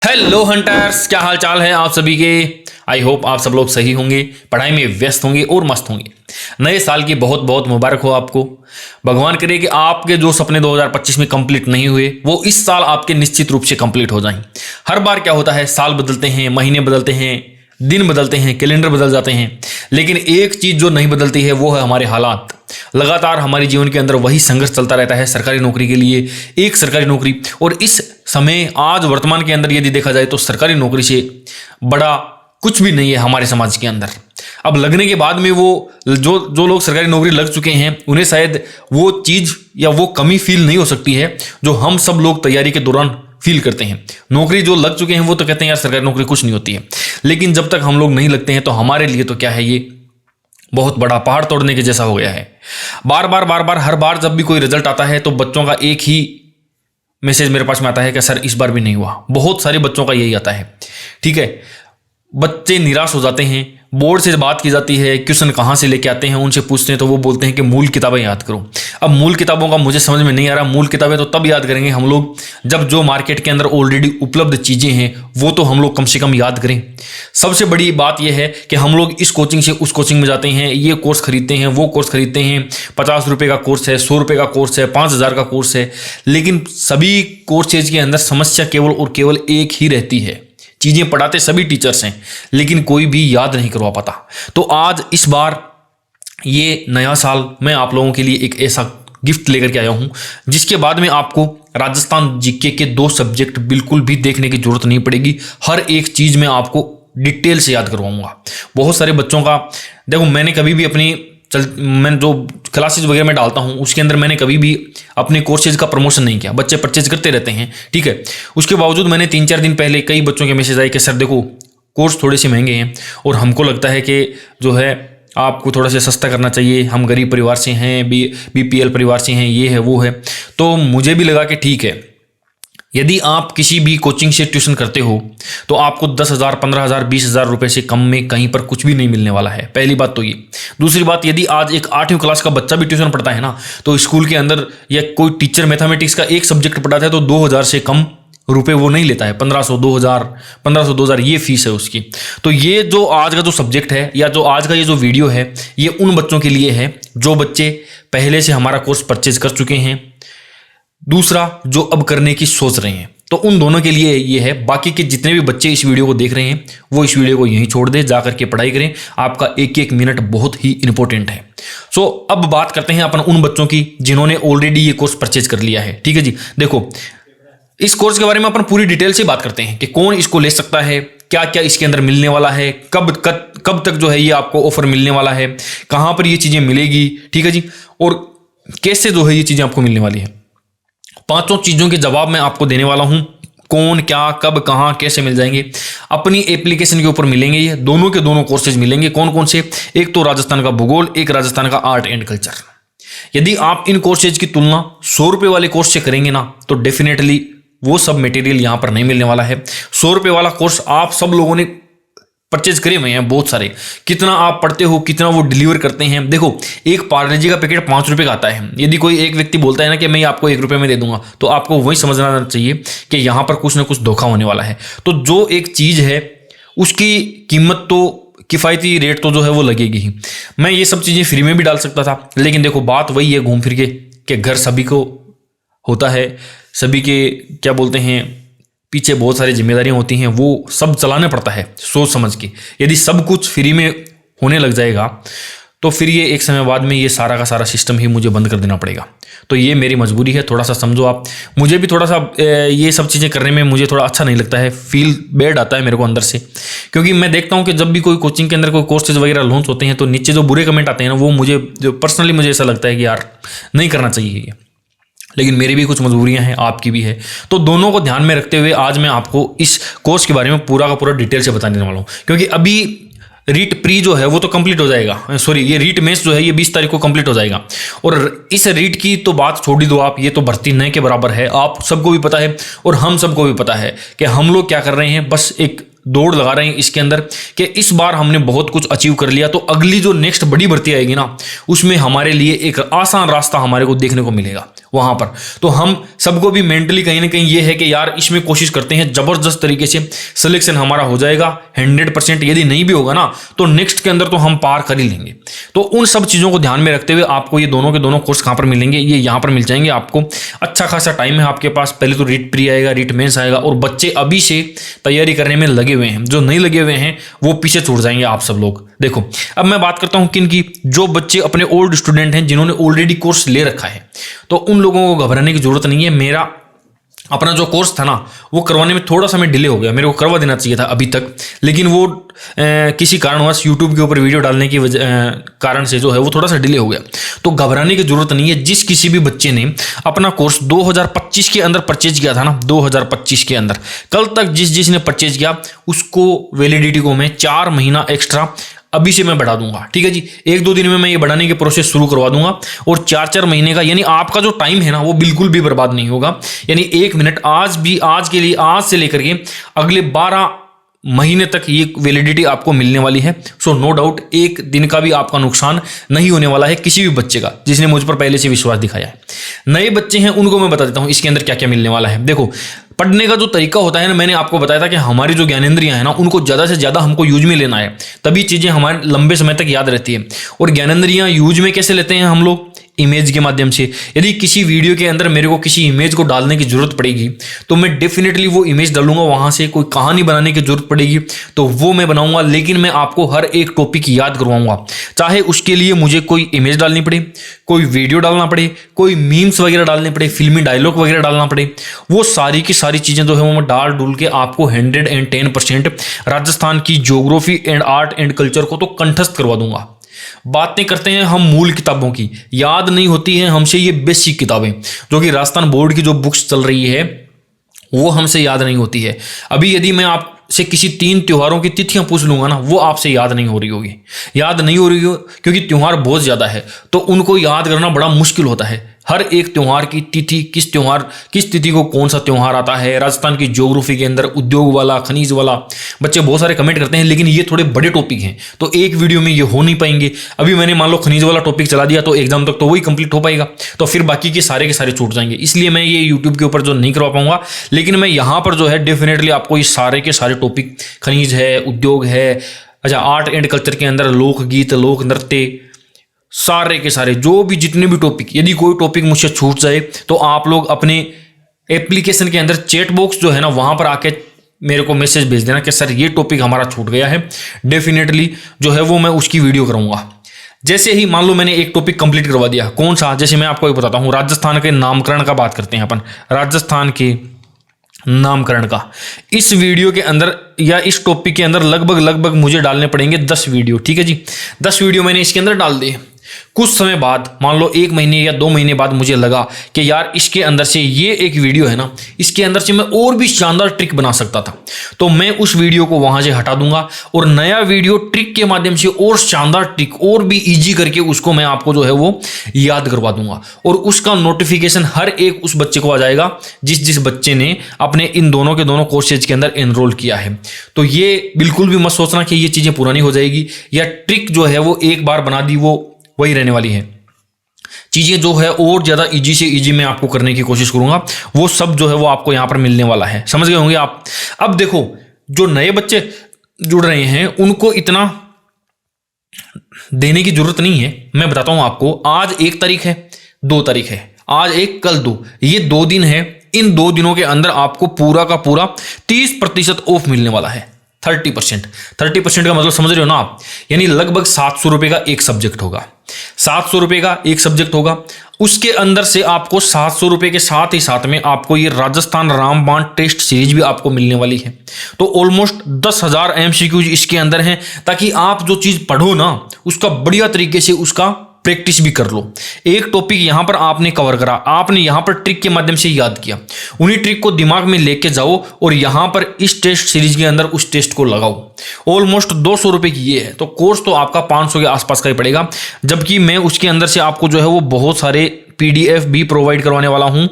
Hello hunters, क्या हाल चाल है आप सभी के। आई होप आप सब लोग सही होंगे, पढ़ाई में व्यस्त होंगे और मस्त होंगे। नए साल की बहुत बहुत मुबारक हो आपको। भगवान करे कि आपके जो सपने 2025 में कंप्लीट नहीं हुए वो इस साल आपके निश्चित रूप से कंप्लीट हो जाएं। हर बार क्या होता है, साल बदलते हैं, महीने बदलते हैं, दिन बदलते हैं, कैलेंडर बदल जाते हैं, लेकिन एक चीज जो नहीं बदलती है वो है हमारे हालात। लगातार हमारे जीवन के अंदर वही संघर्ष चलता रहता है सरकारी नौकरी के लिए, एक सरकारी नौकरी। और इस समय आज वर्तमान के अंदर यदि देखा जाए तो सरकारी नौकरी से बड़ा कुछ भी नहीं है हमारे समाज के अंदर। अब लगने के बाद में वो जो लोग सरकारी नौकरी लग चुके हैं उन्हें शायद वो चीज या वो कमी फील नहीं हो सकती है जो हम सब लोग तैयारी के दौरान फील करते हैं। नौकरी जो लग चुके हैं वो तो कहते हैं यार सरकारी नौकरी कुछ नहीं होती है, लेकिन जब तक हम लोग नहीं लगते हैं तो हमारे लिए तो क्या है, ये बहुत बड़ा पहाड़ तोड़ने के जैसा हो गया है। बार बार हर बार जब भी कोई रिजल्ट आता है तो बच्चों का एक ही मैसेज मेरे पास में आता है कि सर इस बार भी नहीं हुआ। बहुत सारे बच्चों का यही आता है। ठीक है, बच्चे निराश हो जाते हैं। बोर्ड से बात की जाती है, क्वेश्चन कहाँ से लेके आते हैं, उनसे पूछते हैं तो वो बोलते हैं कि मूल किताबें याद करो। अब मूल किताबों का मुझे समझ में नहीं आ रहा। मूल किताबें तो तब याद करेंगे हम लोग जब जो मार्केट के अंदर ऑलरेडी उपलब्ध चीज़ें हैं वो तो हम लोग कम से कम याद करें। सबसे बड़ी बात यह है कि हम लोग इस कोचिंग से उस कोचिंग में जाते हैं, ये कोर्स खरीदते हैं, वो कोर्स खरीदते हैं। 50 रुपये का कोर्स है, 100 रुपये का कोर्स है, 5000 का कोर्स है, लेकिन सभी कोर्सेज के अंदर समस्या केवल और केवल एक ही रहती है। चीजें पढ़ाते सभी टीचर्स हैं लेकिन कोई भी याद नहीं करवा पाता। तो आज इस बार ये नया साल मैं आप लोगों के लिए एक ऐसा गिफ्ट लेकर के आया हूं जिसके बाद में आपको राजस्थान जीके के 2 सब्जेक्ट बिल्कुल भी देखने की जरूरत नहीं पड़ेगी। हर एक चीज मैं आपको डिटेल से याद करवाऊंगा। बहुत सारे बच्चों का देखो, मैंने कभी भी मैं जो क्लासेज वगैरह में डालता हूं उसके अंदर मैंने कभी भी अपने कोर्सेज का प्रमोशन नहीं किया। बच्चे परचेज करते रहते हैं, ठीक है। उसके बावजूद मैंने 3-4 दिन पहले कई बच्चों के मैसेज आए कि सर देखो कोर्स थोड़े से महंगे हैं और हमको लगता है कि जो है आपको थोड़ा सा सस्ता करना चाहिए। हम गरीब परिवार से हैं, BPL परिवार से हैं, ये है वो है। तो मुझे भी लगा कि ठीक है, यदि आप किसी भी कोचिंग से ट्यूशन करते हो तो आपको 10,000, 15,000, 20,000 रुपए से कम में कहीं पर कुछ भी नहीं मिलने वाला है। पहली बात तो ये। दूसरी बात, यदि आज एक 8वीं क्लास का बच्चा भी ट्यूशन पढ़ता है ना तो स्कूल के अंदर या कोई टीचर मैथमेटिक्स का एक सब्जेक्ट पढ़ाता है तो 2,000 से कम रुपए वो नहीं लेता है। 1500, 2000, 1500, 2000 ये फीस है उसकी। तो ये जो आज का जो सब्जेक्ट है या जो आज का ये जो वीडियो है ये उन बच्चों के लिए है जो बच्चे पहले से हमारा कोर्स परचेज कर चुके हैं, दूसरा जो अब करने की सोच रहे हैं। तो उन दोनों के लिए ये है। बाकी के जितने भी बच्चे इस वीडियो को देख रहे हैं वो इस वीडियो को यहीं छोड़ दे, जाकर के पढ़ाई करें। आपका एक एक मिनट बहुत ही इंपॉर्टेंट है। सो अब बात करते हैं अपन उन बच्चों की जिन्होंने ऑलरेडी ये कोर्स परचेज कर लिया है। ठीक है जी, देखो इस कोर्स के बारे में अपन पूरी डिटेल से बात करते हैं कि कौन इसको ले सकता है, क्या क्या इसके अंदर मिलने वाला है, कब तक जो है ये आपको ऑफर मिलने वाला है, कहाँ पर ये चीजें मिलेगी, ठीक है जी, और कैसे जो है ये चीजें आपको मिलने वाली है। 5 चीजों के जवाब मैं आपको देने वाला हूं। कौन, क्या, कब, कहां, कैसे मिल जाएंगे। अपनी एप्लीकेशन के ऊपर मिलेंगे। ये दोनों के दोनों कोर्सेज मिलेंगे। कौन कौन से? एक तो राजस्थान का भूगोल, एक राजस्थान का आर्ट एंड कल्चर। यदि आप इन कोर्सेज की तुलना 100 रुपए वाले कोर्स से करेंगे ना तो डेफिनेटली वो सब मटेरियल यहां पर नहीं मिलने वाला है। 100 रुपए वाला कोर्स आप सब लोगों ने परचेज करे हुए हैं बहुत सारे। कितना आप पढ़ते हो, कितना वो डिलीवर करते हैं। देखो एक पार्ले जी का पैकेट 5 रुपए का आता है। यदि कोई एक व्यक्ति बोलता है ना कि मैं आपको 1 रुपए में दे दूंगा तो आपको वही समझना चाहिए कि यहां पर कुछ ना कुछ धोखा होने वाला है। तो जो एक चीज है उसकी कीमत तो किफायती रेट तो जो है वो लगेगी ही। मैं ये सब चीजें फ्री में भी डाल सकता था, लेकिन देखो बात वही है घूम फिर के कि घर सभी को होता है, सभी के क्या बोलते हैं पीछे बहुत सारी जिम्मेदारियां होती हैं, वो सब चलाना पड़ता है सोच समझ के। यदि सब कुछ फ्री में होने लग जाएगा तो फिर ये एक समय बाद में ये सारा का सारा सिस्टम ही मुझे बंद कर देना पड़ेगा। तो ये मेरी मजबूरी है, थोड़ा सा समझो आप। मुझे भी थोड़ा सा ये सब चीज़ें करने में मुझे थोड़ा अच्छा नहीं लगता है, फील बैड आता है मेरे को अंदर से, क्योंकि मैं देखता हूँ कि जब भी कोई कोचिंग के अंदर कोई कोर्सेज वगैरह लॉन्च होते हैं तो नीचे जो बुरे कमेंट आते हैं ना वो मुझे जो पर्सनली मुझे ऐसा लगता है कि यार नहीं करना चाहिए ये। लेकिन मेरी भी कुछ मजबूरियां हैं, आपकी भी है। तो दोनों को ध्यान में रखते हुए आज मैं आपको इस कोर्स के बारे में पूरा का पूरा डिटेल से बताने वाला हूं, क्योंकि अभी रीट प्री जो है वो तो कंप्लीट हो जाएगा। सॉरी, ये रीट मेंस जो है ये 20 तारीख को कंप्लीट हो जाएगा। और इस रीट की तो बात छोड़ ही दो आप, ये तो भर्ती न के बराबर है। आप सबको भी पता है और हम सबको भी पता है कि हम लोग क्या कर रहे हैं, बस एक दौड़ लगा रहे हैं इसके अंदर कि इस बार हमने बहुत कुछ अचीव कर लिया तो अगली जो नेक्स्ट बड़ी भर्ती आएगी ना उसमें हमारे लिए एक आसान रास्ता हमारे को देखने को मिलेगा। वहां पर। तो हम सबको भी मेंटली कहीं ना कहीं ये है कि यार इसमें कोशिश करते हैं, जबरदस्त तरीके से सिलेक्शन हमारा हो जाएगा 100%। यदि नहीं भी होगा ना तो नेक्स्ट के अंदर तो हम पार कर ही लेंगे। तो उन सब चीज़ों को ध्यान में रखते हुए आपको ये दोनों के दोनों कोर्स कहाँ पर मिलेंगे, ये यहाँ पर मिल जाएंगे आपको। अच्छा खासा टाइम है आपके पास। पहले तो रीट प्री आएगा, रीट मेंस आएगा, और बच्चे अभी से तैयारी करने में लगे हुए हैं। जो नहीं लगे हुए हैं वो पीछे छूट जाएंगे आप सब लोग। देखो अब मैं बात करता हूं किन की, जो बच्चे अपने ओल्ड स्टूडेंट हैं, जिन्होंने ऑलरेडी कोर्स ले रखा है, तो उन लोगों को घबराने की जरूरत नहीं है। मेरा अपना जो कोर्स था ना वो करवाने में थोड़ा सा मैं डिले हो गया, मेरे को करवा देना चाहिए था अभी तक, लेकिन वो किसी कारणवश यूट्यूब के ऊपर वीडियो डालने की कारण से जो है वो थोड़ा सा डिले हो गया। तो घबराने की जरूरत नहीं है। जिस किसी भी बच्चे ने अपना कोर्स 2025 के अंदर परचेज किया था ना, 2025 के अंदर कल तक जिसने परचेज किया उसको वैलिडिटी को मैं 4 महीना एक्स्ट्रा अभी से मैं बढ़ा दूंगा। ठीक है जी, 1-2 दिन में मैं ये बढ़ाने की प्रोसेस शुरू करवा दूंगा, और 4-4 महीने का, यानी आपका जो टाइम है ना वो बिल्कुल भी बर्बाद नहीं होगा। यानी 1 मिनट आज के लिए, आज से लेकर के अगले 12 महीने तक ये वैलिडिटी आपको मिलने वाली है। सो नो डाउट 1 दिन का भी आपका नुकसान नहीं होने वाला है किसी भी बच्चे का, जिसने मुझ पर पहले से विश्वास दिखाया है। नए बच्चे हैं उनको मैं बता देता हूं इसके अंदर क्या क्या मिलने वाला है। देखो पढ़ने का जो तरीका होता है ना, मैंने आपको बताया था कि हमारी जो ज्ञानेंद्रियां हैं ना उनको ज़्यादा से ज़्यादा हमको यूज में लेना है, तभी चीज़ें हमारे लंबे समय तक याद रहती है। और ज्ञानेंद्रियां यूज में कैसे लेते हैं हम लोग, इमेज के माध्यम से। यदि किसी वीडियो के अंदर मेरे को किसी इमेज को डालने की जरूरत पड़ेगी तो मैं डेफिनेटली वो इमेज डालूंगा, वहां से कोई कहानी बनाने की जरूरत पड़ेगी तो वो मैं बनाऊंगा, लेकिन मैं आपको हर एक टॉपिक याद करवाऊंगा। चाहे उसके लिए मुझे कोई इमेज डालनी पड़े, कोई वीडियो डालना पड़े, कोई मीम्स वगैरह डालने पड़े, फिल्मी डायलॉग वगैरह डालना पड़े, वो सारी की सारी चीजें जो है वो मैं डाल डूल के आपको 110% राजस्थान की geography and art and culture को तो कंठस्थ करवा दूंगा। बातें करते हैं हम मूल किताबों की, याद नहीं होती है हमसे ये बेसिक किताबें, जो कि राजस्थान बोर्ड की जो बुक्स चल रही है वो हमसे याद नहीं होती है। अभी यदि मैं आपसे किसी 3 त्योहारों की तिथियां पूछ लूंगा ना, वो आपसे याद नहीं हो रही होगी, याद नहीं हो रही हो क्योंकि त्योहार बहुत ज्यादा है, तो उनको याद करना बड़ा मुश्किल होता है। हर एक त्योहार की तिथि, किस तिथि को कौन सा त्योहार आता है, राजस्थान की ज्योग्राफी के अंदर उद्योग वाला, खनिज वाला, बच्चे बहुत सारे कमेंट करते हैं, लेकिन ये थोड़े बड़े टॉपिक हैं तो एक वीडियो में ये हो नहीं पाएंगे। अभी मैंने मान लो खनिज वाला टॉपिक चला दिया तो एग्जाम तक तो वही कंप्लीट हो पाएगा, तो फिर बाकी के सारे छूट जाएंगे। इसलिए मैं ये यूट्यूब के ऊपर जो नहीं करवा पाऊंगा, लेकिन मैं यहाँ पर जो है डेफिनेटली आपको ये सारे के सारे टॉपिक, खनिज है, उद्योग है, अच्छा आर्ट एंड कल्चर के अंदर लोकगीत, लोक नृत्य, सारे के सारे जो भी जितने भी टॉपिक, यदि कोई टॉपिक मुझसे छूट जाए तो आप लोग अपने एप्लीकेशन के अंदर चैट बॉक्स जो है ना वहां पर आके मेरे को मैसेज भेज देना कि सर ये टॉपिक हमारा छूट गया है। डेफिनेटली जो है वो मैं उसकी वीडियो करूंगा। जैसे ही मान लो मैंने एक टॉपिक कंप्लीट करवा दिया, कौन सा, जैसे मैं आपको बताता हूं, राजस्थान के नामकरण का बात करते हैं अपन, राजस्थान के नामकरण का। इस वीडियो के अंदर या इस टॉपिक के अंदर लगभग मुझे डालने पड़ेंगे 10 वीडियो। ठीक है जी, 10 वीडियो मैंने इसके अंदर डाल दिए। कुछ समय बाद, मान लो 1 महीने या 2 महीने बाद मुझे लगा कि यार इसके अंदर से ये एक वीडियो है ना, इसके अंदर से मैं और भी शानदार ट्रिक बना सकता था, तो मैं उस वीडियो को वहां से हटा दूंगा और नया वीडियो ट्रिक के माध्यम से और शानदार ट्रिक और भी इजी करके उसको मैं आपको जो है वो याद करवा दूंगा, और उसका नोटिफिकेशन हर एक उस बच्चे को आ जाएगा जिस बच्चे ने अपने इन दोनों के दोनों कोर्सेज के अंदर एनरोल किया है। तो ये बिल्कुल भी मत सोचना कि ये चीजें पुरानी हो जाएगी, या ट्रिक जो है वो एक बार बना दी वो वही रहने वाली है। चीजें जो है और ज्यादा इजी से इजी मैं आपको करने की कोशिश करूंगा, वो सब जो है वो आपको यहां पर मिलने वाला है। समझ गए होंगे आप। अब देखो, जो नए बच्चे जुड़ रहे हैं उनको इतना देने की जरूरत नहीं है। मैं बताता हूं आपको, आज 1 तारीख है, 2 तारीख है, आज 1 कल 2, ये 2 दिन है। इन 2 दिनों के अंदर आपको पूरा का पूरा 30% ऑफ मिलने वाला है। 30% का मतलब समझ रहे हो ना आप, यानी लगभग 700 रुपए का एक सब्जेक्ट होगा। 700 रुपए का एक सब्जेक्ट होगा, उसके अंदर से आपको 700 रुपए के साथ ही साथ में आपको ये राजस्थान रामबाण टेस्ट सीरीज भी आपको मिलने वाली है। तो ऑलमोस्ट 10,000 MCQs इसके अंदर हैं, ताकि आप जो चीज पढ़ो ना उसका बढ़िया तरीके से उसका प्रैक्टिस भी कर लो। एक टॉपिक यहां पर आपने कवर करा, आपने यहां पर ट्रिक के माध्यम से याद किया, उन्हीं ट्रिक को दिमाग में लेके जाओ और यहां पर इस टेस्ट सीरीज के अंदर उस टेस्ट को लगाओ। ऑलमोस्ट 200 रुपए की ये है, तो कोर्स तो आपका 500 के आसपास का ही पड़ेगा, जबकि मैं उसके अंदर से आपको जो है वो बहुत सारे PDF भी प्रोवाइड करवाने वाला हूं।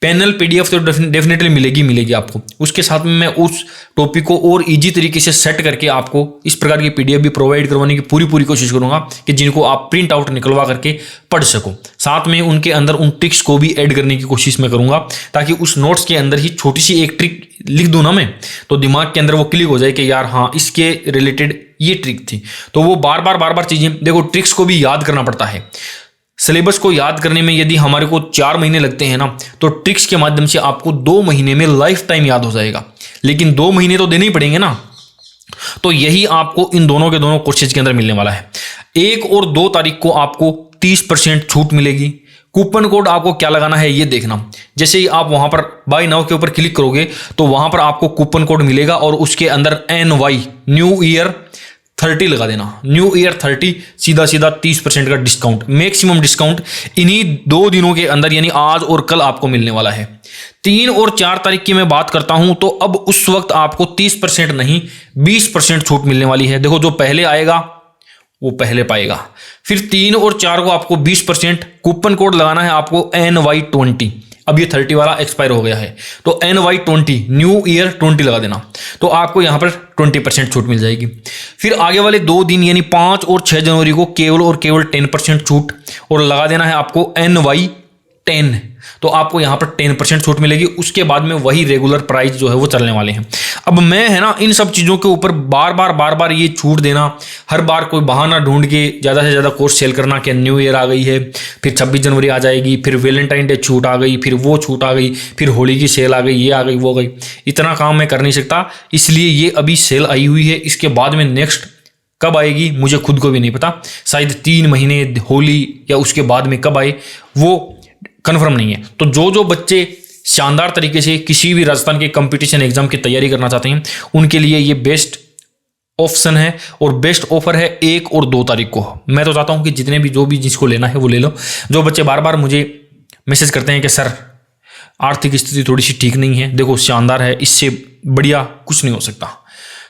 पैनल पीडीएफ तो डेफिनेटली मिलेगी आपको। उसके साथ में मैं उस टॉपिक को और इजी तरीके से सेट करके आपको इस प्रकार की पीडीएफ भी प्रोवाइड करवाने की पूरी कोशिश करूंगा कि जिनको आप प्रिंट आउट निकलवा करके पढ़ सको। साथ में उनके अंदर उन ट्रिक्स को भी ऐड करने की कोशिश मैं करूंगा, ताकि उस नोट्स के अंदर ही छोटी सी एक ट्रिक लिख दूं ना मैं, तो दिमाग के अंदर वो क्लिक हो जाए कि यार हाँ इसके रिलेटेड ये ट्रिक थी। तो वो बार बार चीजें देखो, ट्रिक्स को भी याद करना पड़ता है। सिलेबस को याद करने में यदि हमारे को 4 महीने लगते हैं ना, तो ट्रिक्स के माध्यम से आपको 2 महीने में लाइफ टाइम याद हो जाएगा। लेकिन 2 महीने तो देने ही पड़ेंगे ना, तो यही आपको इन दोनों के दोनों कोर्सेज के अंदर मिलने वाला है। 1 और 2 तारीख को आपको 30% छूट मिलेगी। कूपन कोड आपको क्या लगाना है ये देखना। जैसे ही आप वहां पर बाय नाउ के ऊपर क्लिक करोगे तो वहां पर आपको कूपन कोड मिलेगा और उसके अंदर NY न्यू ईयर 30 लगा देना। न्यू ईयर 30 सीधा 30% का डिस्काउंट, मैक्सिमम डिस्काउंट इन्हीं 2 दिनों के अंदर यानी आज और कल आपको मिलने वाला है। 3 और 4 तारीख की मैं बात करता हूं तो अब उस वक्त आपको 30% नहीं 20% छूट मिलने वाली है। देखो, जो पहले आएगा वो पहले पाएगा। फिर 3 और 4 को आपको 20% कूपन कोड लगाना है आपको NY20। अब ये 30 वाला एक्सपायर हो गया है तो NY20 न्यू ईयर 20 लगा देना, तो आपको यहां पर 20% छूट मिल जाएगी। फिर आगे वाले 2 दिन यानी 5 और 6 जनवरी को केवल और केवल 10% छूट और लगा देना है आपको NY10, तो आपको यहां पर 10% छूट मिलेगी। उसके बाद में वही रेगुलर प्राइस जो है वो चलने वाले हैं। अब मैं है ना इन सब चीज़ों के ऊपर बार बार ये छूट देना, हर बार कोई बहाना ढूंढ के ज़्यादा से ज़्यादा कोर्स सेल करना कि न्यू ईयर आ गई है, फिर 26 जनवरी आ जाएगी, फिर वैलेंटाइन डे छूट आ गई, फिर वो छूट आ गई, फिर होली की सेल आ गई, ये आ गई वो गई, इतना काम मैं कर नहीं सकता। इसलिए ये अभी सेल आई हुई है, इसके बाद में नेक्स्ट कब आएगी मुझे खुद को भी नहीं पता। शायद 3 महीने होली या उसके बाद में कब आए वो कंफर्म नहीं है। तो जो बच्चे शानदार तरीके से किसी भी राजस्थान के कंपटीशन एग्जाम की तैयारी करना चाहते हैं उनके लिए ये बेस्ट ऑप्शन है और बेस्ट ऑफर है 1 और 2 तारीख को। मैं तो चाहता हूं कि जितने भी जो भी जिसको लेना है वो ले लो। जो बच्चे बार बार मुझे मैसेज करते हैं कि सर आर्थिक स्थिति थोड़ी सी ठीक नहीं है, देखो शानदार है, इससे बढ़िया कुछ नहीं हो सकता।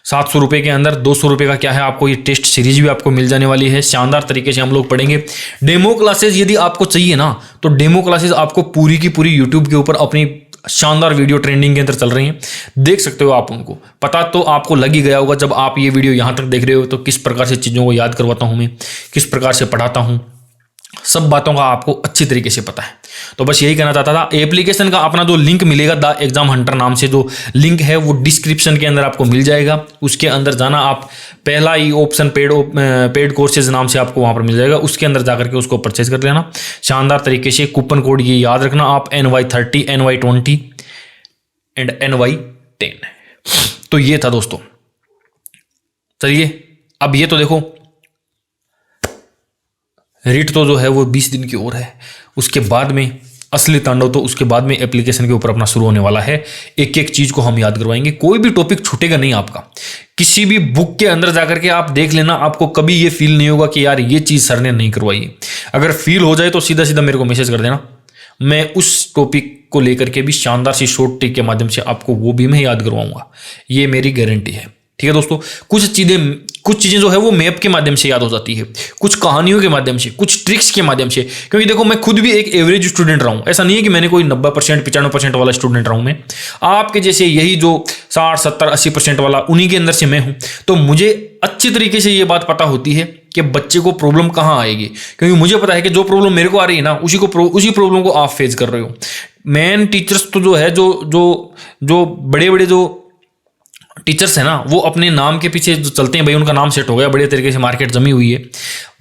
700 रुपये के अंदर 200 रुपये का क्या है, आपको ये टेस्ट सीरीज भी आपको मिल जाने वाली है। शानदार तरीके से हम लोग पढ़ेंगे। डेमो क्लासेस यदि आपको चाहिए ना, तो डेमो क्लासेस आपको पूरी की पूरी यूट्यूब के ऊपर अपनी शानदार वीडियो ट्रेंडिंग के अंदर चल रही हैं, देख सकते हो आप उनको। पता तो आपको लग ही गया होगा जब आप ये वीडियो यहाँ तक देख रहे हो तो किस प्रकार से चीज़ों को याद करवाता हूँ मैं, किस प्रकार से पढ़ाता हूँ, सब बातों का आपको अच्छी तरीके से पता है। तो बस यही कहना चाहता था। एप्लीकेशन का अपना जो लिंक मिलेगा द एग्जाम हंटर नाम से जो लिंक है वो डिस्क्रिप्शन के अंदर आपको मिल जाएगा। उसके अंदर जाना, आप पहला ही ऑप्शन पेड कोर्सेज नाम से आपको वहां पर मिल जाएगा, उसके अंदर जाकर के उसको परचेज कर लेना। शानदार तरीके से कूपन कोड ये याद रखना आप, NY30 NY20 एंड NY10। तो ये था दोस्तों। चलिए अब ये तो देखो रीट तो जो है वो 20 दिन की ओर है, उसके बाद में असली तांडव तो उसके बाद में एप्लीकेशन के ऊपर अपना शुरू होने वाला है। एक एक चीज को हम याद करवाएंगे, कोई भी टॉपिक छूटेगा नहीं आपका। किसी भी बुक के अंदर जाकर के आप देख लेना, आपको कभी ये फील नहीं होगा कि यार ये चीज सर ने नहीं करवाई। अगर फील हो जाए तो सीधा सीधा मेरे को मैसेज कर देना, मैं उस टॉपिक को लेकर के भी शानदार सी शॉर्ट ट्रिक के माध्यम से आपको वो भी मैं याद करवाऊंगा, ये मेरी गारंटी है। ठीक है दोस्तों, कुछ चीजें जो है वो मैप के माध्यम से याद हो जाती है, कुछ कहानियों के माध्यम से, कुछ ट्रिक्स के माध्यम से। क्योंकि देखो मैं खुद भी एक एवरेज स्टूडेंट रहा हूं, ऐसा नहीं है कि मैंने कोई 90% 95% वाला स्टूडेंट रहा हूं। मैं आपके जैसे यही जो 60 70 80% वाला, उन्हीं के अंदर से मैं हूं। तो मुझे अच्छी तरीके से ये बात पता होती है कि बच्चे को प्रॉब्लम कहाँ आएगी, क्योंकि मुझे पता है कि जो प्रॉब्लम मेरे को आ रही है ना उसी प्रॉब्लम को आप फेस कर रहे हो। मेन टीचर्स तो जो है जो बड़े बड़े जो टीचर्स है ना, वो अपने नाम के पीछे जो चलते हैं, भाई उनका नाम सेट हो गया, बढ़िया तरीके से मार्केट जमी हुई है,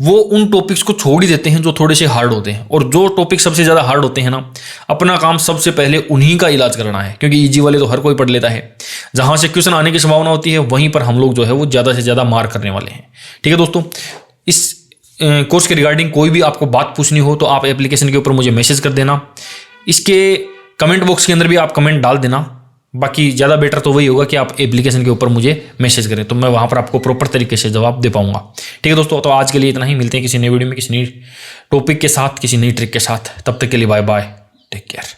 वो उन टॉपिक्स को छोड़ ही देते हैं जो थोड़े से हार्ड होते हैं। और जो टॉपिक सबसे ज़्यादा हार्ड होते हैं ना, अपना काम सबसे पहले उन्हीं का इलाज करना है, क्योंकि इजी वाले तो हर कोई पढ़ लेता है। जहाँ से क्वेश्चन आने की संभावना होती है वहीं पर हम लोग जो है वो ज़्यादा से ज़्यादा मार करने वाले हैं। ठीक है दोस्तों, इस कोर्स के रिगार्डिंग कोई भी आपको बात पूछनी हो तो आप एप्लीकेशन के ऊपर मुझे मैसेज कर देना। इसके कमेंट बॉक्स के अंदर भी आप कमेंट डाल देना। बाकी ज़्यादा बेटर तो वही होगा कि आप एप्लीकेशन के ऊपर मुझे मैसेज करें, तो मैं वहाँ पर आपको प्रॉपर तरीके से जवाब दे पाऊंगा। ठीक है दोस्तों, तो आज के लिए इतना ही। मिलते हैं किसी नई वीडियो में, किसी नई टॉपिक के साथ, किसी नई ट्रिक के साथ। तब तक के लिए बाय बाय, टेक केयर।